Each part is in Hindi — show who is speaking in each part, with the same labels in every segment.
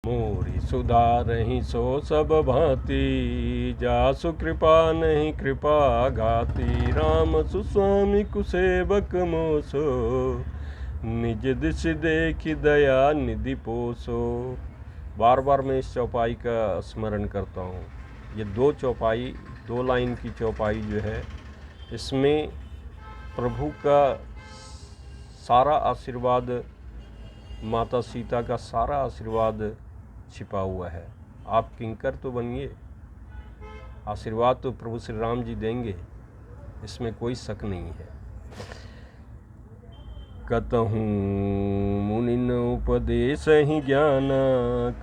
Speaker 1: मोरी सुधारहि सो सब भांति, जासु कृपा नहीं कृपा घाती। राम सुस्वामी कुसेवक मोसो, निज दिश देखि दया निधि पोसो। बार बार मैं इस चौपाई का स्मरण करता हूँ। ये दो लाइन की चौपाई जो है, इसमें प्रभु का सारा आशीर्वाद, माता सीता का सारा आशीर्वाद छिपा हुआ है। आप किंकर तो बनिए, आशीर्वाद तो प्रभु श्री राम जी देंगे, इसमें कोई शक नहीं है। कतहूँ मुनिन उपदेसहि ज्ञाना,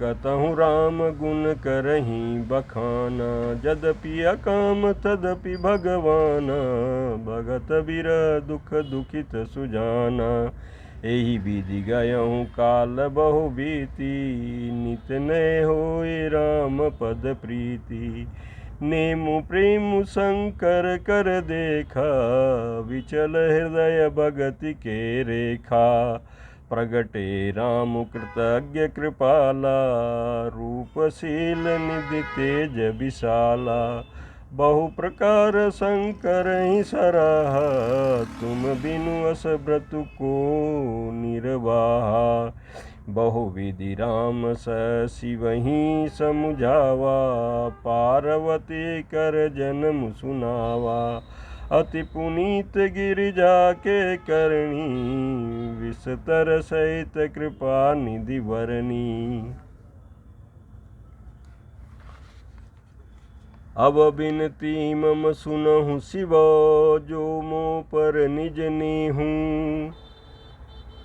Speaker 1: कतहूँ राम गुण करहि बखाना। यद्यपि अकाम तदपि भगवाना, भगत बिरह दुख दुखित सुजाना। एहि विधि गयहूँ काल बहु बीती, नित नय होए राम पद प्रीति। नेमु प्रेम शंकर कर देखा, विचल हृदय भगति के रेखा। प्रगटे राम कृतज्ञ कृपाला, रूपशील निधि तेज विशाला। बहु प्रकार शंकर ही सराहा, तुम बिनु अस व्रत को निर्वाहा। बहु विधि राम शिवहि समुझावा, पार्वती कर जन्म सुनावा। अति पुनीत गिरिजा के करणी, विस्तर सहित कृपा निधि वरनी। अब बिनती मम सुनहु शिव, जो मो पर निज नीहूँ।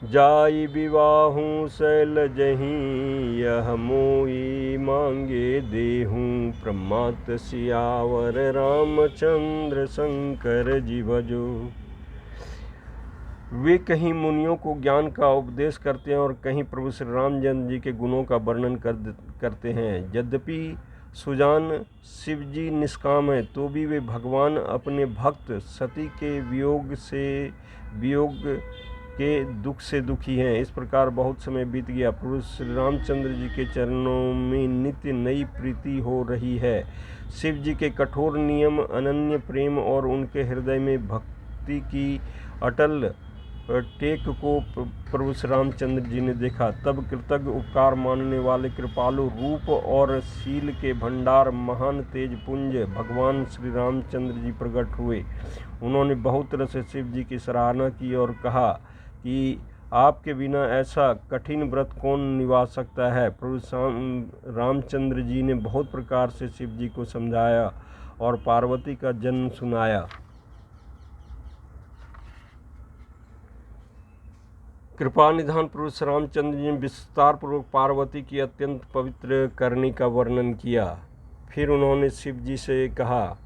Speaker 1: जाई विवाहूँ शैलजहि, यह मोई मांगे देहूँ। प्रमात सियावर रामचंद्र शंकर जी भजो। वे कहीं मुनियों को ज्ञान का उपदेश करते हैं और कहीं प्रभु श्री रामचंद्र जी के गुणों का वर्णन करते हैं। यद्यपि सुजान शिव जी निष्काम है, तो भी वे भगवान अपने भक्त सती के वियोग के दुख से दुखी हैं। इस प्रकार बहुत समय बीत गया। प्रभु श्री रामचंद्र जी के चरणों में नित्य नई प्रीति हो रही है। शिव जी के कठोर नियम, अनन्य प्रेम और उनके हृदय में भक्ति की अटल टेक को प्रभु श्री रामचंद्र जी ने देखा। तब कृतज्ञ उपकार मानने वाले कृपालु रूप और शील के भंडार, महान तेज पुंज भगवान श्री रामचंद्र जी प्रकट हुए। उन्होंने बहुत तरह से शिव जी की सराहना की और कहा कि आपके बिना ऐसा कठिन व्रत कौन निभा सकता है। प्रभु रामचंद्र जी ने बहुत प्रकार से शिव जी को समझाया और पार्वती का जन्म सुनाया। कृपा निधान प्रभु श्री रामचंद्र जी ने विस्तार पूर्वक पार्वती की अत्यंत पवित्र करनी का वर्णन किया। फिर उन्होंने शिव जी से कहा,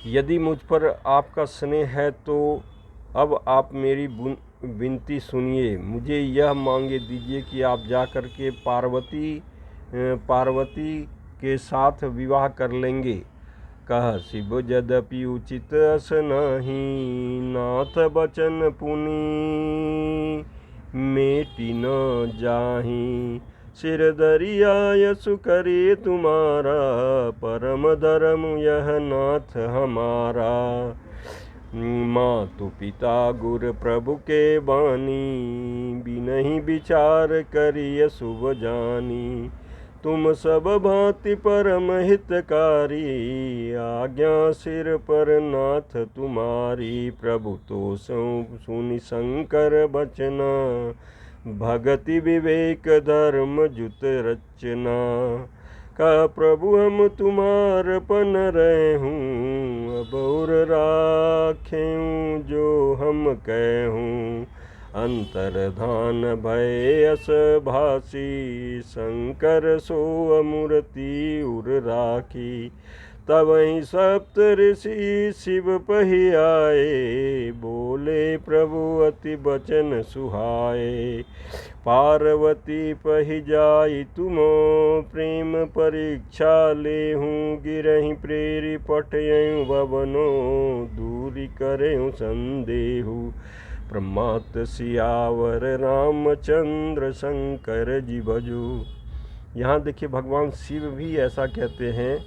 Speaker 1: यदि मुझ पर आपका स्नेह है तो अब आप मेरी विनती सुनिए। मुझे यह मांगे दीजिए कि आप जाकर के पार्वती के साथ विवाह कर लेंगे। कह शिव यद्यपि उचित अस नहीं, नाथ बचन पुनि मेटी न जाहि। सिर दरिया यशु करे तुम्हारा, परम धर्म यह नाथ हमारा। मातु पिता गुर प्रभु के बानी, बिनहि विचार करिय शुभ जानी। तुम सब भांति परम हितकारी, आज्ञा सिर पर नाथ तुम्हारी। प्रभु तो सुनि शंकर बचना, भगति विवेक धर्म जुत रचना। का प्रभु हम तुम्हार पन रहूं, अब और राखें जो हम कहूँ। अंतर्धान भय अस भासी, शंकर सो अमूर्ति उर राखी। तब ही सप्त ऋषि शिव पहि आए, बोले प्रभु अति बचन सुहाए। पार्वती पहि जाई तुमो, प्रेम परीक्षा लेहूँ। गिरहि प्रेरि पठयऊँ भवनो, दूरी करेऊँ संदेहु। प्रमात सियावर रामचंद्र शंकर जी भजो। यहाँ देखिए भगवान शिव भी ऐसा कहते हैं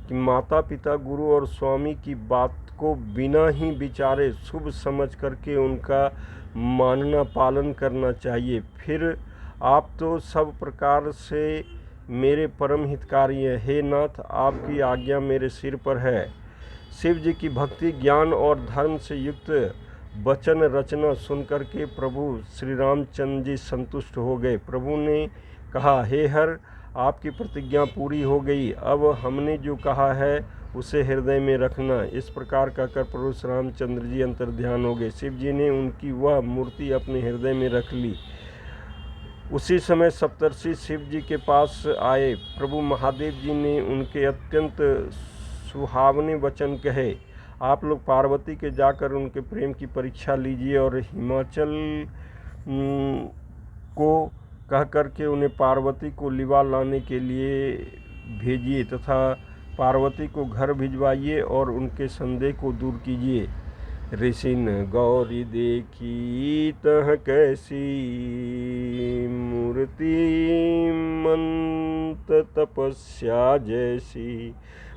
Speaker 1: कि माता पिता गुरु और स्वामी की बात को बिना ही विचारे शुभ समझ करके उनका मानना पालन करना चाहिए। फिर आप तो सब प्रकार से मेरे परम हितकारी हैं। हे नाथ, आपकी आज्ञा मेरे सिर पर है। शिव जी की भक्ति, ज्ञान और धर्म से युक्त वचन रचना सुनकर के प्रभु श्री रामचंद्र जी संतुष्ट हो गए। प्रभु ने कहा, हे हर, आपकी प्रतिज्ञा पूरी हो गई। अब हमने जो कहा है उसे हृदय में रखना। इस प्रकार कहकर प्रभु श्री रामचंद्र जी अंतर्ध्यान हो गए। शिव जी ने उनकी वह मूर्ति अपने हृदय में रख ली। उसी समय सप्तर्षि शिव जी के पास आए। प्रभु महादेव जी ने उनके अत्यंत सुहावने वचन कहे। आप लोग पार्वती के जाकर उनके प्रेम की परीक्षा लीजिए और हिमाचल को कह करके उन्हें पार्वती को लिवा लाने के लिए भेजिए तथा पार्वती को घर भिजवाइए और उनके संदेह को दूर कीजिए। ऋषिन गौरी देखी तह कैसी मूर्ति, मंत तपस्या जैसी।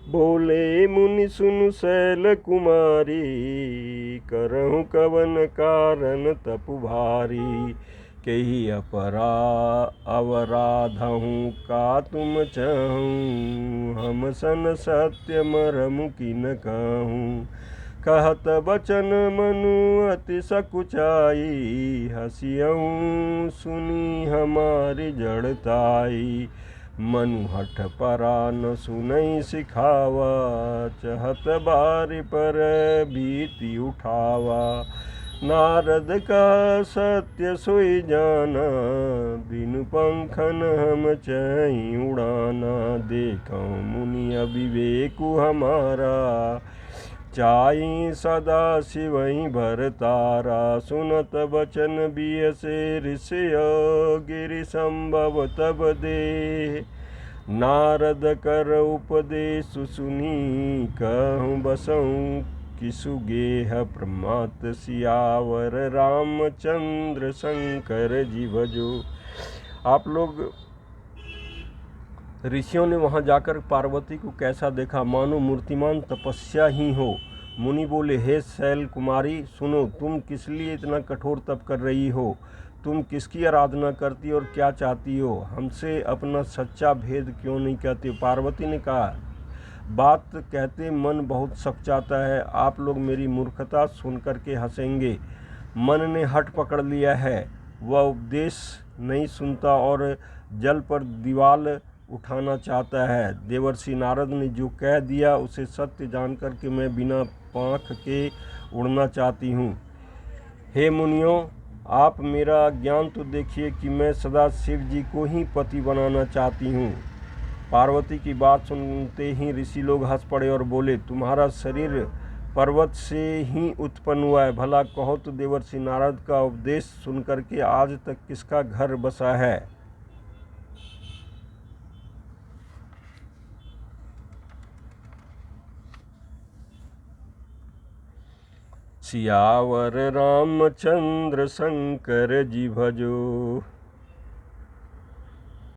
Speaker 1: बोले मुनि सुनु शैल कुमारी, करहु कवन कारण तपु भारी। कही अवराधहूँ का तुम चाहूँ, हम सन सत्य मरमु की न कहूँ। कहत बचन मनु अति सकुचाई, हसियऊँ सुनी हमारी जड़ताई। मनु हठ परा न सुनई सिखावा, चहत बारी पर भीति उठावा। नारद का सत्य सोई जाना, बिनु पंखन हम चई उड़ाना। देखो मुनि अविवेकु हमारा, चाई सदा शिवई भरतारा। सुनत बचन बियसे ऋषय, गिरि संभव तब दे। नारद कर उपदेश सुनी, कहूँ बसऊँ किसु गेह। प्रमात सियावर रामचंद्र शंकर जी भजो। आप लोग ऋषियों ने वहाँ जाकर पार्वती को कैसा देखा, मानो मूर्तिमान तपस्या ही हो। मुनि बोले, हे शैल कुमारी, सुनो, तुम किस लिए इतना कठोर तप कर रही हो? तुम किसकी आराधना करती हो और क्या चाहती हो? हमसे अपना सच्चा भेद क्यों नहीं कहते? पार्वती ने कहा, बात कहते मन बहुत सकुचाता है। आप लोग मेरी मूर्खता सुन कर के हंसेंगे। मन ने हठ पकड़ लिया है, वह उपदेश नहीं सुनता और जल पर दीवाल उठाना चाहता है। देवर्षि नारद ने जो कह दिया उसे सत्य जानकर के मैं बिना पाँख के उड़ना चाहती हूँ। हे मुनियों, आप मेरा ज्ञान तो देखिए कि मैं सदा शिव जी को ही पति बनाना चाहती हूँ। पार्वती की बात सुनते ही ऋषि लोग हंस पड़े और बोले, तुम्हारा शरीर पर्वत से ही उत्पन्न हुआ है। भला कहो तो देवर्षि नारद का उपदेश सुनकर के आज तक किसका घर बसा है? सियावर रामचंद्र शंकर जी भजो।